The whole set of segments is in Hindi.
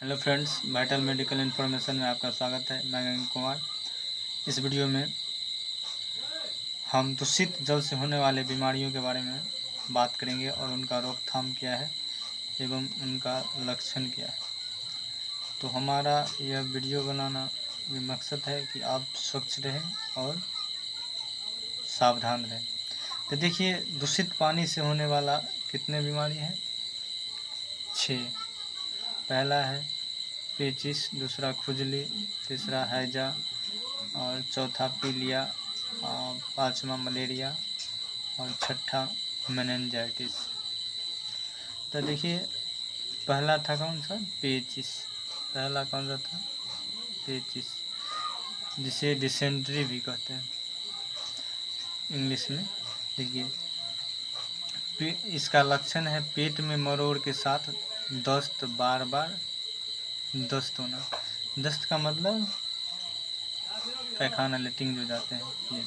Hello friends, vital medical information में आपका स्वागत है। मैं गगन कुमार। इस वीडियो में हम दूषित जल से होने वाले बीमारियों के बारे में बात करेंगे और उनका रोकथाम क्या है एवं उनका लक्षण क्या है। तो हमारा यह वीडियो बनाना ये मकसद है कि आप स्वच्छ रहें और सावधान रहें। तो देखिए, दूषित पानी से होने वाला कितने बीमारी हैं? 6। पहला है पेचिस, दूसरा खुजली, तीसरा हैजा और चौथा पीलिया, और पाँचवा मलेरिया और छठा मेनिंजाइटिस। तो देखिए, पहला था कौन सा? पेचिस। पहला कौन सा था? पेचिस, जिसे डिसेंट्री भी कहते हैं इंग्लिश में। देखिए, इसका लक्षण है पेट में मरोड़ के साथ दस्त, बार बार दस्त होना। दस्त का मतलब पैखाना, लेटरिन जो जाते हैं। ये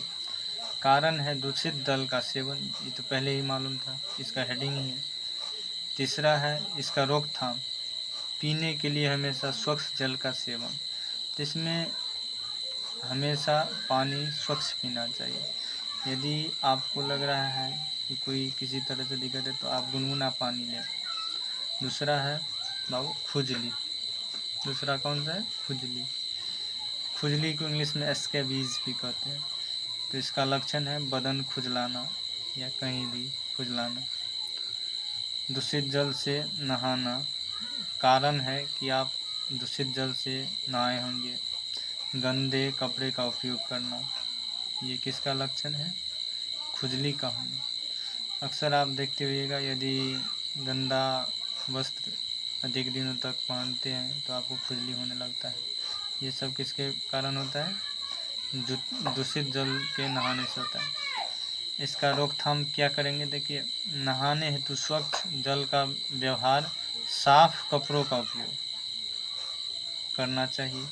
कारण है दूषित जल का सेवन। ये तो पहले ही मालूम था, इसका हेडिंग ही है। तीसरा है इसका रोकथाम, पीने के लिए हमेशा स्वच्छ जल का सेवन। तो इसमें हमेशा पानी स्वच्छ पीना चाहिए। यदि आपको लग रहा है कि कोई किसी तरह से दिक्कत है तो आप गुनगुना पानी लें। दूसरा है बाबू खुजली। दूसरा कौन सा है? खुजली। खुजली को इंग्लिश में स्कैबीज भी कहते हैं। तो इसका लक्षण है बदन खुजलाना या कहीं भी खुजलाना। दूषित जल से नहाना, कारण है कि आप दूषित जल से नहाए होंगे। गंदे कपड़े का उपयोग करना, ये किसका लक्षण है? खुजली का होना। अक्सर आप देखते होइएगा, यदि गंदा वस्त्र अधिक दिनों तक पहनते हैं तो आपको खुजली होने लगता है। ये सब किसके कारण होता है? दूषित जल के नहाने से होता है। इसका रोकथाम क्या करेंगे? देखिए, नहाने हेतु स्वच्छ जल का व्यवहार, साफ कपड़ों का उपयोग करना चाहिए।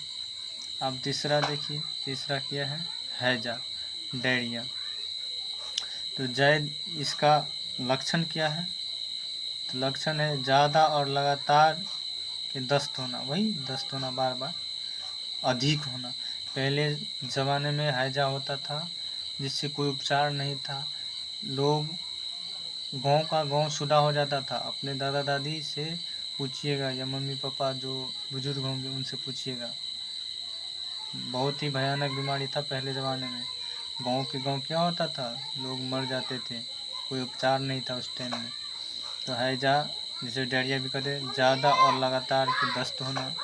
अब तीसरा देखिए, तीसरा क्या है? हैजा, डायरिया। तो इसका लक्षण क्या है? तो लक्षण है ज़्यादा और लगातार के दस्त होना, वही दस्त होना, बार बार अधिक होना। पहले ज़माने में हैजा होता था जिससे कोई उपचार नहीं था। लोग गाँव का गाँव सूधा हो जाता था। अपने दादा दादी से पूछिएगा या मम्मी पापा जो बुजुर्ग होंगे उनसे पूछिएगा, बहुत ही भयानक बीमारी था पहले ज़माने में। गाँव के गाँव क्या होता था? लोग मर जाते थे, कोई उपचार नहीं था उस टाइम में। तो हैजा, जिसे डायरिया भी कहते हैं, ज़्यादा और लगातार के दस्त होना।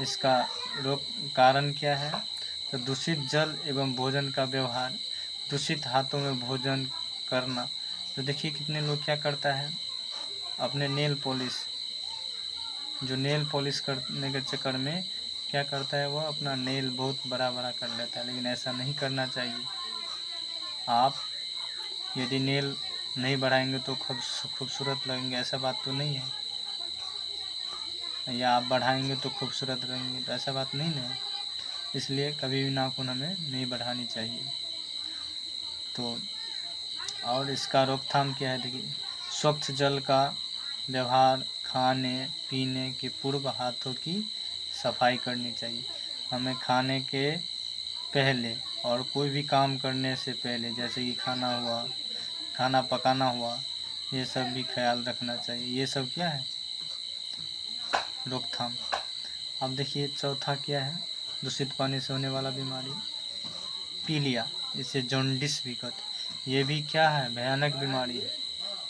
इसका रोग कारण क्या है? तो दूषित जल एवं भोजन का व्यवहार, दूषित हाथों में भोजन करना। तो देखिए, कितने लोग क्या करता है, अपने नेल पॉलिश करने के चक्कर में क्या करता है, वह अपना नेल बहुत बड़ा बड़ा कर लेता है। लेकिन ऐसा नहीं करना चाहिए। आप यदि नेल नहीं बढ़ाएंगे तो खूबसूरत लगेंगे, ऐसा बात तो नहीं है। या आप बढ़ाएंगे तो खूबसूरत रहेंगे, तो ऐसा बात नहीं है। इसलिए कभी भी नाखून हमें नहीं बढ़ानी चाहिए। तो और इसका रोकथाम क्या है? देखिए, स्वच्छ जल का व्यवहार, खाने पीने के पूर्व हाथों की सफाई करनी चाहिए। हमें खाने के पहले और कोई भी काम करने से पहले, जैसे कि खाना पकाना हुआ, ये सब भी ख्याल रखना चाहिए। ये सब क्या है? रोकथाम। अब देखिए, चौथा क्या है? दूषित पानी से होने वाला बीमारी, पीलिया, इसे जॉन्डिस भी कहते हैं। ये भी क्या है? भयानक बीमारी है।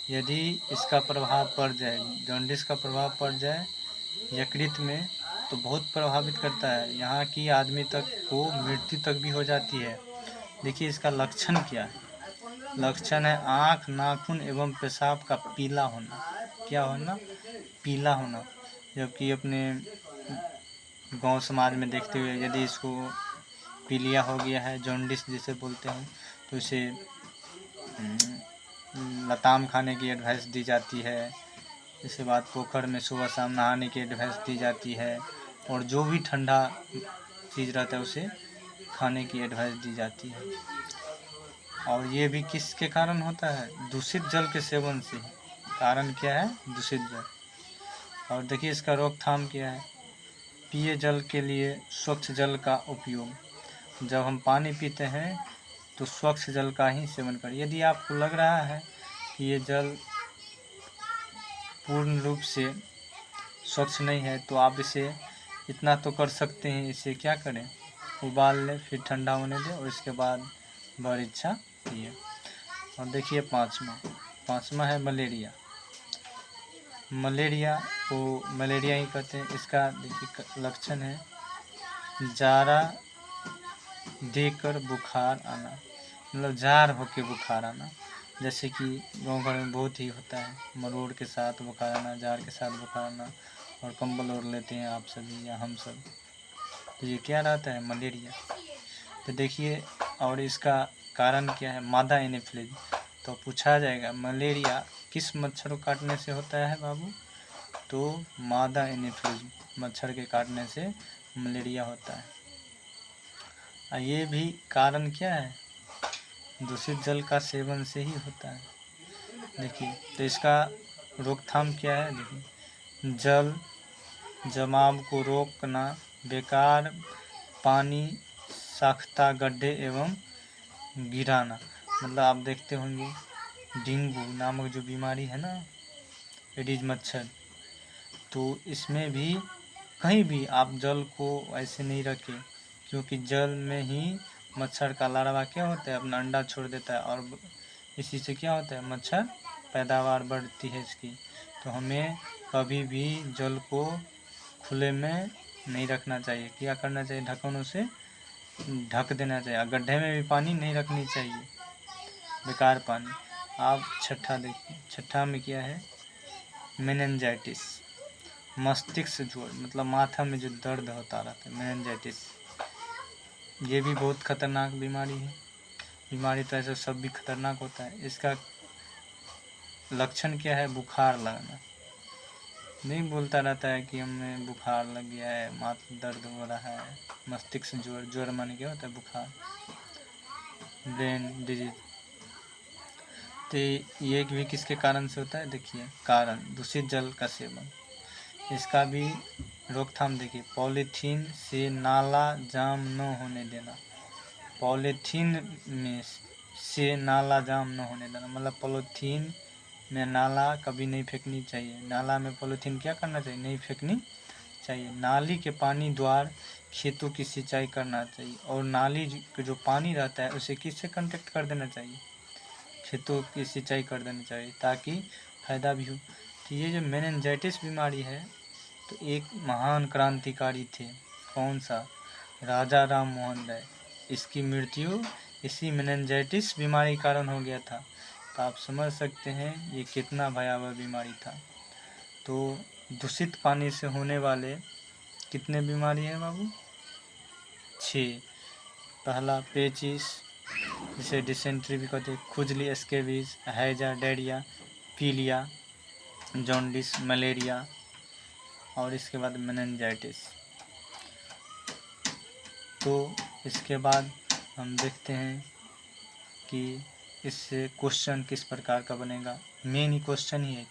यदि इसका प्रभाव पड़ जाए, जॉन्डिस का प्रभाव पड़ जाए यकृत में, तो बहुत प्रभावित करता है। यहाँ की आदमी तक को मृत्यु तक भी हो जाती है। देखिए, इसका लक्षण क्या है? लक्षण है आँख, नाखून एवं पेशाब का पीला होना। क्या होना? पीला होना। जबकि अपने गांव समाज में देखते हुए, यदि इसको पीलिया हो गया है, जॉन्डिस जिसे बोलते हैं, तो इसे लताम खाने की एडवाइस दी जाती है। इसके बाद पोखर में सुबह शाम नहाने की एडवाइस दी जाती है। और जो भी ठंडा चीज़ रहता है उसे खाने की एडवाइस दी जाती है। और ये भी किसके कारण होता है? दूषित जल के सेवन से। कारण क्या है? दूषित जल। और देखिए, इसका रोकथाम क्या है? पिए जल के लिए स्वच्छ जल का उपयोग। जब हम पानी पीते हैं तो स्वच्छ जल का ही सेवन करें। यदि आपको लग रहा है कि ये जल पूर्ण रूप से स्वच्छ नहीं है तो आप इसे इतना तो कर सकते हैं, इसे क्या करें, उबाल लें, फिर ठंडा होने दें और इसके बाद भर इच्छा पिए। और देखिए पाँचवा है मलेरिया। मलेरिया को मलेरिया ही कहते हैं। इसका देखिए लक्षण है जारा देकर बुखार आना, मतलब जार होके बुखार आना। जैसे कि गाँव घर में बहुत ही होता है, मरोड़ के साथ बुखार आना, जार के साथ बुखार आना, और कंबल ओढ़ लेते हैं आप सभी या हम सब, तो ये क्या रहता है, मलेरिया। तो देखिए, और इसका कारण क्या है, मादा एनोफिलीज। तो पूछा जाएगा मलेरिया किस मच्छर को काटने से होता है बाबू, तो मादा एनोफिलीज मच्छर के काटने से मलेरिया होता है। ये भी कारण क्या है, दूषित जल का सेवन से ही होता है। देखिए, तो इसका रोकथाम क्या है, देखिए जल जमाव को रोकना, बेकार पानी साख्ता गड्ढे एवं गिराना। मतलब आप देखते होंगे डेंगू नामक जो बीमारी है ना, एडिज मच्छर, तो इसमें भी कहीं भी आप जल को ऐसे नहीं रखें, क्योंकि जल में ही मच्छर का लार्वा क्या होता है, अपना अंडा छोड़ देता है, और इसी से क्या होता है, मच्छर पैदावार बढ़ती है इसकी। तो हमें कभी भी जल को खुले में नहीं रखना चाहिए, क्या करना चाहिए, ढक्कनों से ढक देना चाहिए। गड्ढे में भी पानी नहीं रखनी चाहिए, बेकार पानी। आप छठा देखिए, छठा में क्या है, मेनिंजाइटिस, मस्तिष्क ज्वर, मतलब माथा में जो दर्द होता रहता है, मेनिंजाइटिस। ये भी बहुत खतरनाक बीमारी है। बीमारी तो ऐसे सब भी खतरनाक होता है। इसका लक्षण क्या है, बुखार लगना, नहीं बोलता रहता है कि हमें बुखार लग गया है, माथा दर्द हो रहा है, मस्तिष्क ज्वर, ज्वर माने क्या होता है, बुखार, ब्रेन डिजीज। तो ये भी किसके कारण से होता है, देखिए कारण दूषित जल का सेवन। इसका भी रोकथाम देखिए, पॉलीथीन से नाला जाम न होने देना। पॉलीथीन में से नाला जाम न होने देना, मतलब पॉलीथीन में नाला कभी नहीं फेंकनी चाहिए। नाला में पॉलीथीन क्या करना चाहिए, नहीं फेंकनी चाहिए। नाली के पानी द्वारा खेतों की सिंचाई करना चाहिए, और नाली के जो पानी रहता है उसे किससे कांटेक्ट कर देना चाहिए, खेतों की सिंचाई कर देनी चाहिए, ताकि फायदा भी हो। तो ये जो मेनिंजाइटिस बीमारी है, तो एक महान क्रांतिकारी थे, कौन सा, राजा राम मोहन राय। इसकी मृत्यु इसी मेनिंजाइटिस बीमारी के कारण हो गया था। तो आप समझ सकते हैं ये कितना भयावह बीमारी था। तो दूषित पानी से होने वाले कितने बीमारी हैं बाबू, 6। पहला पेचिस, जिसे डिसेंट्री भी कहते हैं, खुजली, स्केबीज, हैजा, डायरिया, पीलिया, जॉन्डिस, मलेरिया, और इसके बाद मेनिंजाइटिस। तो इसके बाद हम देखते हैं कि इससे क्वेश्चन किस प्रकार का बनेगा। मेन ही क्वेश्चन ही है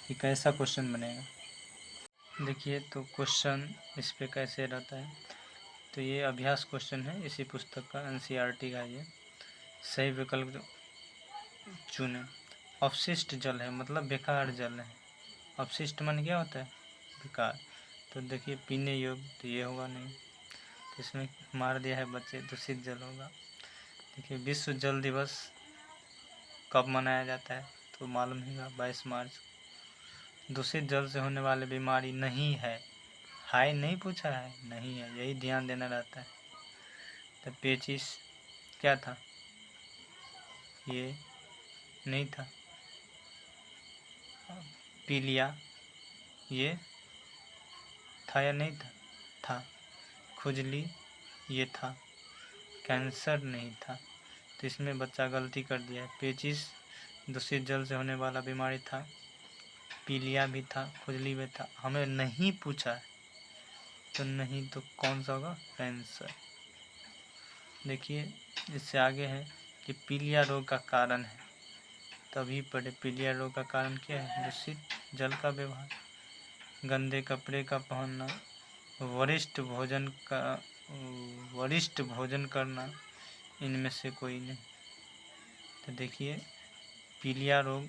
कि कैसा क्वेश्चन बनेगा। देखिए, तो क्वेश्चन इस पे कैसे रहता है, तो ये अभ्यास क्वेश्चन है इसी पुस्तक का, NCERT का। ये सही विकल्प चुने। अपशिष्ट जल है, मतलब बेकार जल है। अपशिष्ट मन क्या होता है, बेकार। तो देखिए पीने योग्य, तो ये होगा नहीं, तो इसमें मार दिया है बच्चे, दूषित जल होगा। देखिए विश्व जल दिवस कब मनाया जाता है, तो मालूम होगा, 22 मार्च। दूषित जल से होने वाली बीमारी नहीं है, हाई नहीं पूछा है, नहीं है, यही ध्यान देना रहता है। तो पेचिस क्या था, ये नहीं था। पीलिया ये था या नहीं था, था। खुजली ये था, कैंसर नहीं था। तो इसमें बच्चा गलती कर दिया है। पेचिस दूषित जल से होने वाला बीमारी था, पीलिया भी था, खुजली भी था, हमें नहीं पूछा है, तो नहीं, तो कौन सा होगा, कैंसर। देखिए इससे आगे है कि पीलिया रोग का कारण है, तभी पढ़े। पीलिया रोग का कारण क्या है, दूषित जल का व्यवहार, गंदे कपड़े का पहनना, वरिष्ठ भोजन करना, इनमें से कोई नहीं। तो देखिए पीलिया रोग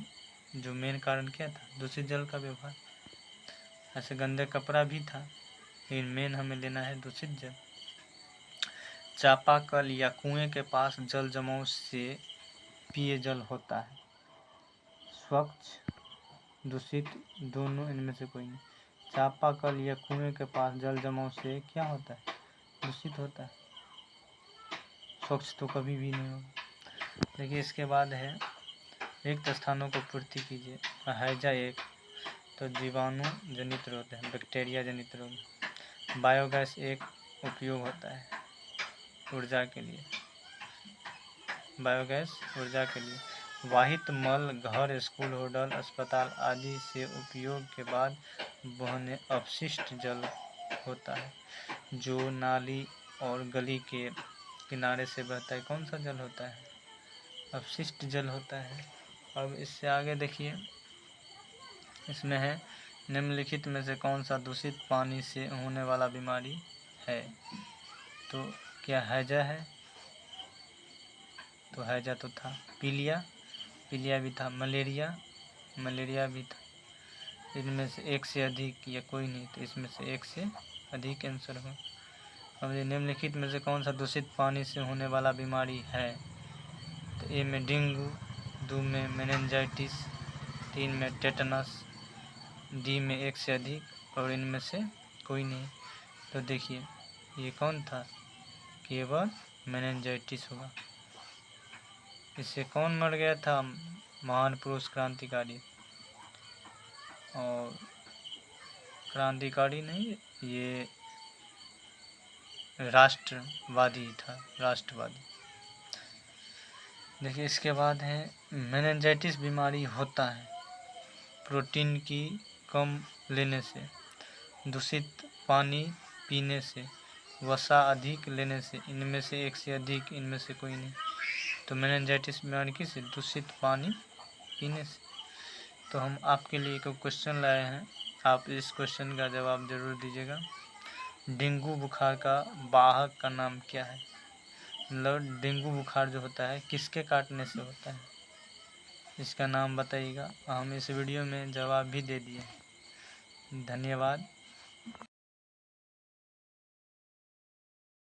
जो मेन कारण क्या था, दूषित जल का व्यवहार। ऐसे गंदे कपड़ा भी था, लेकिन मेन हमें लेना है दूषित जल। चापाकल या कुएं के पास जल जमाव से पेय जल होता है। स्वच्छ दूषित दोनों, इनमें से कोई नहीं। चापाकल या कुएं के पास जल जमाव से क्या होता है, दूषित होता है। स्वच्छ तो कभी भी नहीं होगा। देखिए इसके बाद है रिक्त स्थानों को पूर्ति कीजिए। हैजा एक तो जीवाणु जनित रोग है, बैक्टीरिया जनित रोग। बायोगैस एक उपयोग होता है ऊर्जा के लिए, बायोगैस ऊर्जा के लिए। वाहित मल घर, स्कूल, होटल, अस्पताल आदि से उपयोग के बाद बहने अपशिष्ट जल होता है, जो नाली और गली के किनारे से बहता है। कौन सा जल होता है, अपशिष्ट जल होता है। अब इससे आगे देखिए, इसमें है निम्नलिखित में से कौन सा दूषित पानी से होने वाला बीमारी है। तो क्या हैजा है, तो हैजा तो था। पीलिया भी था। मलेरिया भी था। इनमें से एक से अधिक या कोई नहीं, तो इसमें से एक से अधिक आंसर हो। अब ये निम्नलिखित में से कौन सा दूषित पानी से होने वाला बीमारी है। तो ए में डेंगू, 2 में मेनिंजाइटिस, 3 में टेटनस, डी में एक से अधिक और इनमें से कोई नहीं। तो देखिए ये कौन था, केवल मेनिंजाइटिस होगा। इससे कौन मर गया था, महान पुरुष क्रांतिकारी, और क्रांतिकारी नहीं, ये राष्ट्रवादी था, राष्ट्रवादी। देखिए इसके बाद है मेनिंजाइटिस बीमारी होता है प्रोटीन की कम लेने से, दूषित पानी पीने से, वसा अधिक लेने से। इनमें से एक से अधिक, इनमें से कोई नहीं। तो मेनिंजाइटिस बीमारी किससे, दूषित पानी पीने से। तो हम आपके लिए एक क्वेश्चन लाए हैं, आप इस क्वेश्चन का जवाब जरूर दीजिएगा। डेंगू बुखार का वाहक का नाम क्या है। मतलब डेंगू बुखार जो होता है किसके काटने से होता है, इसका नाम बताइएगा। हम इस वीडियो में जवाब भी दे दिए। धन्यवाद।